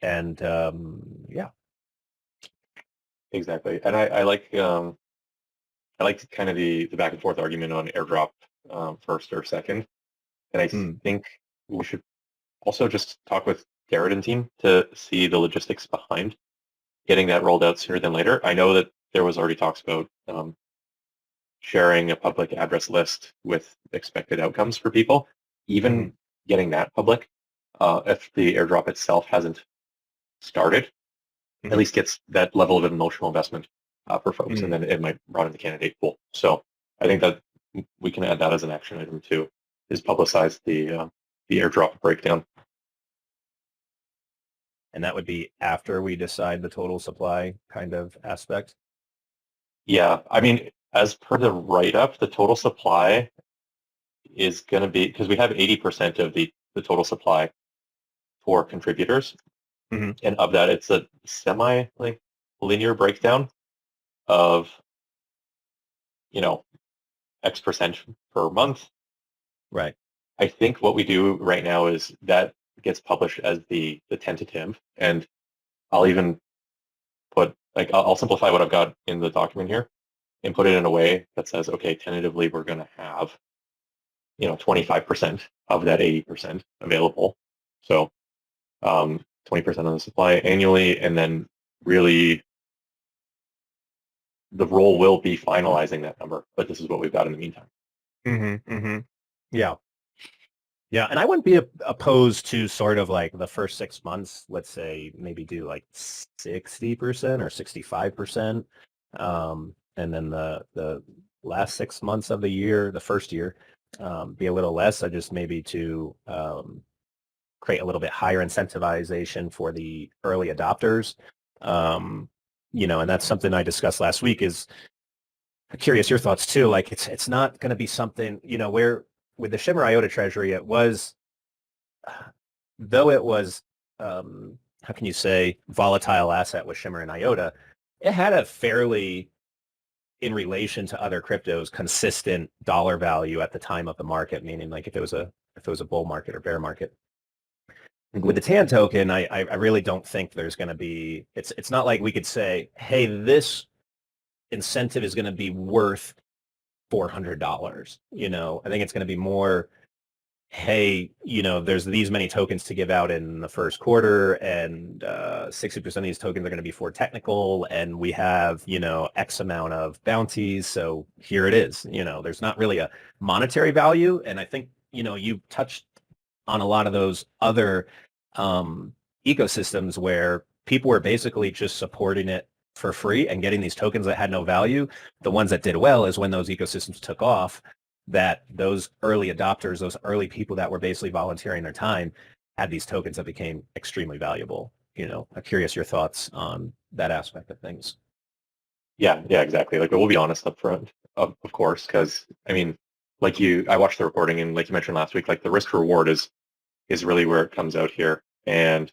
And yeah. Exactly. And I like kind of the back and forth argument on airdrop first or second. And I Mm. think we should also just talk with Garrett and team to see the logistics behind getting that rolled out sooner than later. I know that there was already talks about sharing a public address list with expected outcomes for people. Hmm. Even getting that public, if the airdrop itself hasn't started, at Hmm. least gets that level of emotional investment for folks, and Mm. then it might broaden the candidate pool. So I think that we can add that as an action item too, is publicize the airdrop breakdown. And that would be after we decide the total supply kind of aspect. Yeah, I mean, as per the write-up, the total supply is going to be, because we have 80% of the total supply for contributors, Hmm. and of that, it's a semi like linear breakdown of X% per month. Right. I think what we do right now is that gets published as the tentative, and I'll even put like I'll simplify what I've got in the document here and put it in a way that says, okay, tentatively we're going to have 25% of that 80% available. So 20% of the supply annually, and then really the role will be finalizing that number, but this is what we've got in the meantime. Hmm. Hmm. Yeah. Yeah, and I wouldn't be opposed to sort of like the first 6 months, let's say maybe do like 60% or 65%. And then the last 6 months of the year, the first year, be a little less. I just maybe to create a little bit higher incentivization for the early adopters. Um, and that's something I discussed last week is I'm curious your thoughts too. Like it's not going to be something, where with the Shimmer IOTA treasury, it was though it was, how can you say, volatile asset with Shimmer and IOTA, it had a fairly, in relation to other cryptos, consistent dollar value at the time of the market, meaning like if it was a bull market or bear market. With Mm-hmm. the TAN token, I really don't think there's going to be, it's not like we could say, hey, this incentive is going to be worth $400. I think it's going to be more, hey, there's these many tokens to give out in the first quarter, and 60% of these tokens are going to be for technical, and we have, X amount of bounties. So here it is. There's not really a monetary value. And I think, you touched on a lot of those other um, ecosystems where people were basically just supporting it for free and getting these tokens that had no value. The ones that did well is when those ecosystems took off, that those early adopters, those early people that were basically volunteering their time had these tokens that became extremely valuable. I'm curious your thoughts on that aspect of things. Yeah, exactly. Like, we'll be honest up front, of course, because I mean, I watched the recording, and like you mentioned last week, like the risk reward is really where it comes out here. And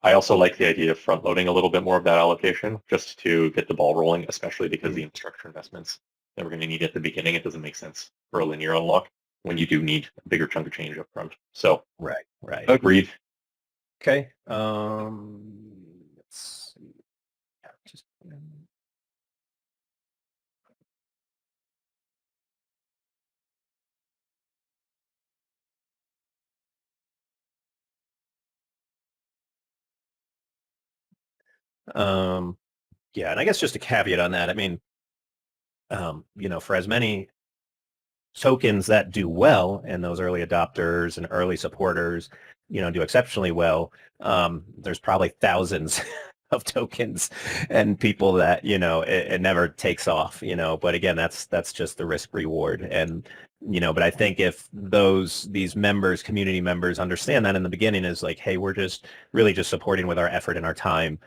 I also like the idea of front loading a little bit more of that allocation just to get the ball rolling, especially because the Mm. infrastructure investments that we're going to need at the beginning, it doesn't make sense for a linear unlock when you do need a bigger chunk of change up front. So Right, right. agreed. Okay. Let's see. Yeah, just um, yeah, and I guess just a caveat on that. I mean, for as many tokens that do well and those early adopters and early supporters, do exceptionally well, there's probably thousands of tokens and people that, it never takes off, but again, that's just the risk reward. And, but I think if these members, community members understand that in the beginning is like, hey, we're just really just supporting with our effort and our time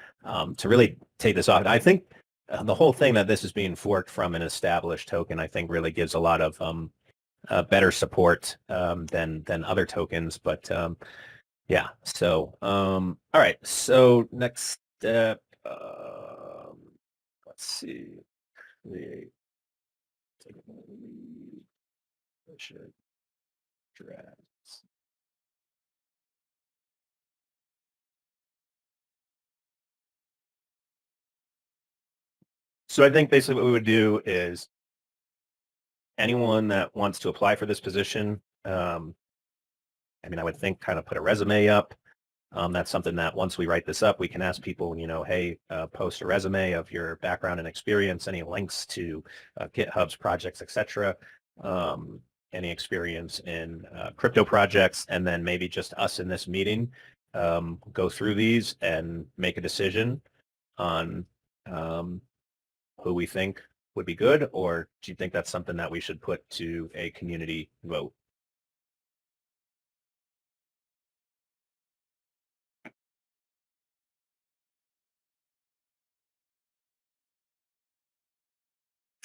to really take this off. And I think the whole thing that this is being forked from an established token, I think really gives a lot of better support than other tokens. But yeah, so all right. So next step, let's see. Create. Should drafts. So I think basically what we would do is anyone that wants to apply for this position, I mean, I would think kind of put a resume up. That's something that once we write this up, we can ask people, hey, post a resume of your background and experience, any links to GitHub's projects, etc. Any experience in crypto projects, and then maybe just us in this meeting go through these and make a decision on who we think would be good, or do you think that's something that we should put to a community vote?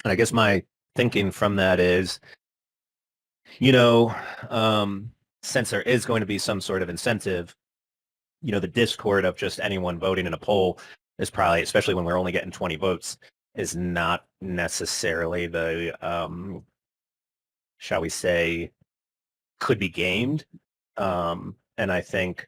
And I guess my thinking from that is, since there is going to be some sort of incentive, the discord of just anyone voting in a poll is probably, especially when we're only getting 20 votes, is not necessarily the, shall we say, could be gamed. And I think,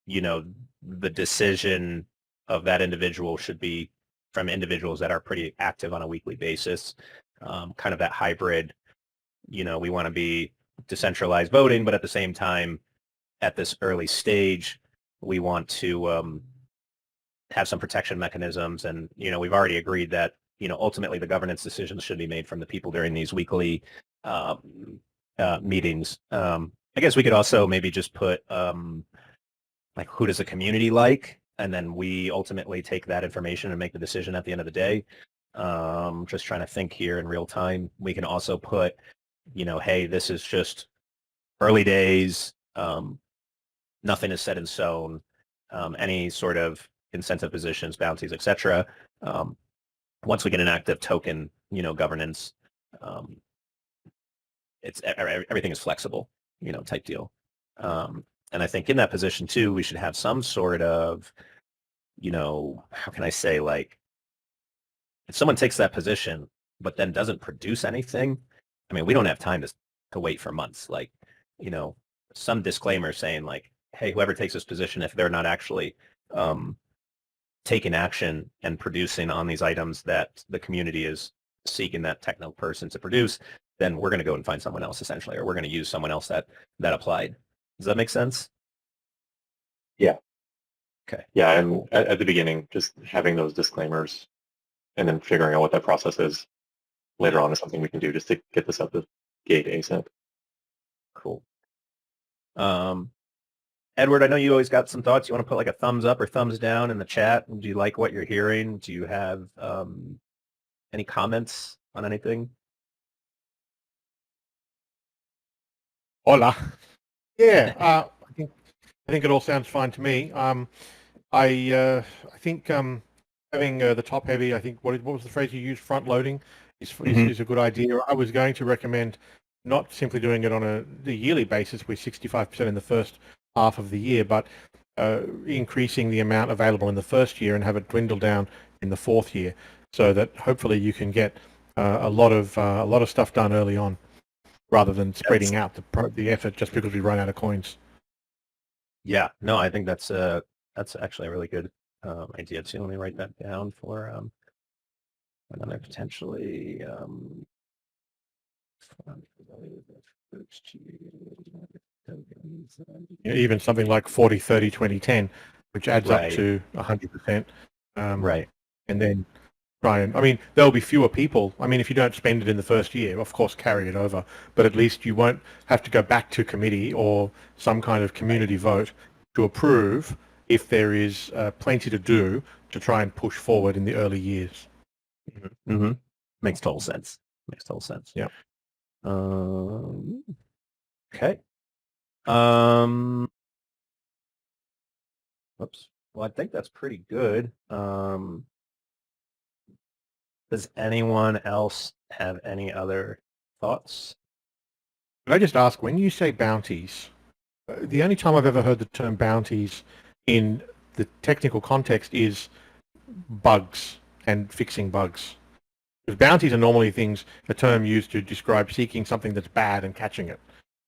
the decision of that individual should be from individuals that are pretty active on a weekly basis, kind of that hybrid, we want to be decentralized voting, but at the same time, at this early stage, we want to have some protection mechanisms. And, we've already agreed that, ultimately the governance decisions should be made from the people during these weekly meetings. I guess we could also maybe just put like, who does the community like? And then we ultimately take that information and make the decision at the end of the day. Just trying to think here in real time. We can also put, hey, this is just early days. Nothing is set in stone. Any sort of incentive positions, bounties, etc. Once we get an active token, governance, everything is flexible, type deal. And I think in that position too, we should have some sort of, how can I say, like, if someone takes that position but then doesn't produce anything, I mean, we don't have time to wait for months. Like, some disclaimer saying like, hey, whoever takes this position, if they're not actually taking action and producing on these items that the community is seeking that technical person to produce, then we're going to go and find someone else essentially, or we're going to use someone else that applied. Does that make sense? Yeah. Okay. Yeah, and at the beginning, just having those disclaimers and then figuring out what that process is later on is something we can do just to get this up the gate ASAP. Cool. Edward, I know you always got some thoughts. You want to put like a thumbs up or thumbs down in the chat? Do you like what you're hearing? Do you have any comments on anything? Hola. Yeah, I think it all sounds fine to me. I think having the top heavy, I think what was the phrase you used? Front loading is a good idea. I was going to recommend not simply doing it on the yearly basis with 65% in the first half of the year, but increasing the amount available in the first year and have it dwindle down in the fourth year, so that hopefully you can get a lot of stuff done early on, rather than spreading out the effort just because we run out of coins. Yeah, no, I think that's actually a really good idea too. Let me write that down for another potentially. Even something like 40, 30, 20, 10, which adds Right. up to 100%. Right. And then try and, I mean, there'll be fewer people. I mean, if you don't spend it in the first year, of course, carry it over. But at least you won't have to go back to committee or some kind of community vote to approve if there is plenty to do to try and push forward in the early years. Mm-hmm. Makes total sense. Makes total sense. Yeah. Okay. Whoops. Well, I think that's pretty good. Does anyone else have any other thoughts? Could I just ask, when you say bounties, the only time I've ever heard the term bounties in the technical context is bugs and fixing bugs. Because bounties are normally a term used to describe seeking something that's bad and catching it.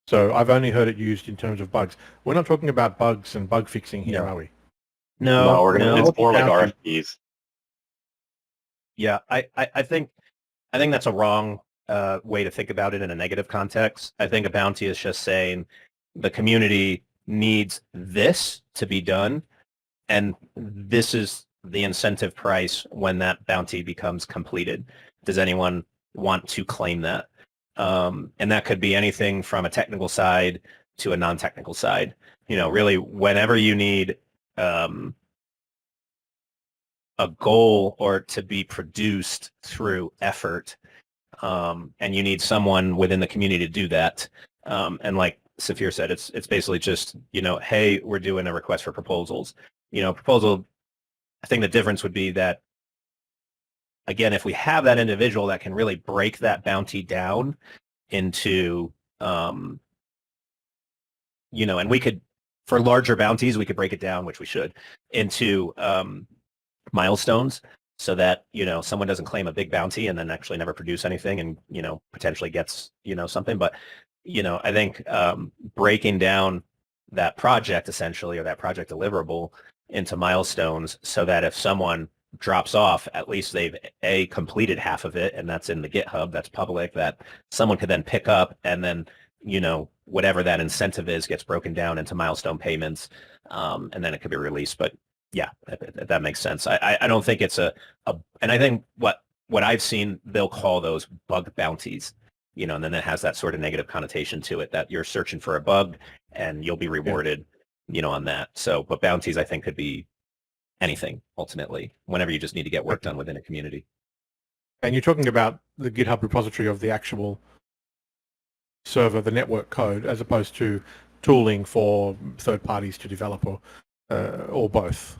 So I've only heard it used in terms of bugs. We're not talking about bugs and bug fixing here, are we? No, It's more like RFPs. Yeah, I think that's a wrong way to think about it in a negative context. I think a bounty is just saying the community needs this to be done, and this is the incentive price when that bounty becomes completed. Does anyone want to claim that? And that could be anything from a technical side to a non-technical side. You know, really, whenever you need a goal or to be produced through effort, and you need someone within the community to do that. And like Saphir said, it's basically just, you know, hey, we're doing a request for proposals. You know, proposal, I think the difference would be that, again, if we have that individual that can really break that bounty down into, you know, and we could, for larger bounties, we could break it down, which we should, into milestones, so that, you know, someone doesn't claim a big bounty and then actually never produce anything and, you know, potentially gets, you know, something. But, you know, I think breaking down that project essentially, or that project deliverable, into milestones, so that if someone drops off, at least they've completed half of it, and that's in the GitHub, that's public, that someone could then pick up, and then, you know, whatever that incentive is gets broken down into milestone payments, and then it could be released. But yeah, that makes sense. I don't think it's and I think what I've seen, they'll call those bug bounties, you know, and then it has that sort of negative connotation to it, that you're searching for a bug and you'll be rewarded, you know, on that. So, but bounties, I think, could be anything ultimately, whenever you just need to get work done within a community. And you're talking about the GitHub repository of the actual server, the network code, as opposed to tooling for third parties to develop, or both.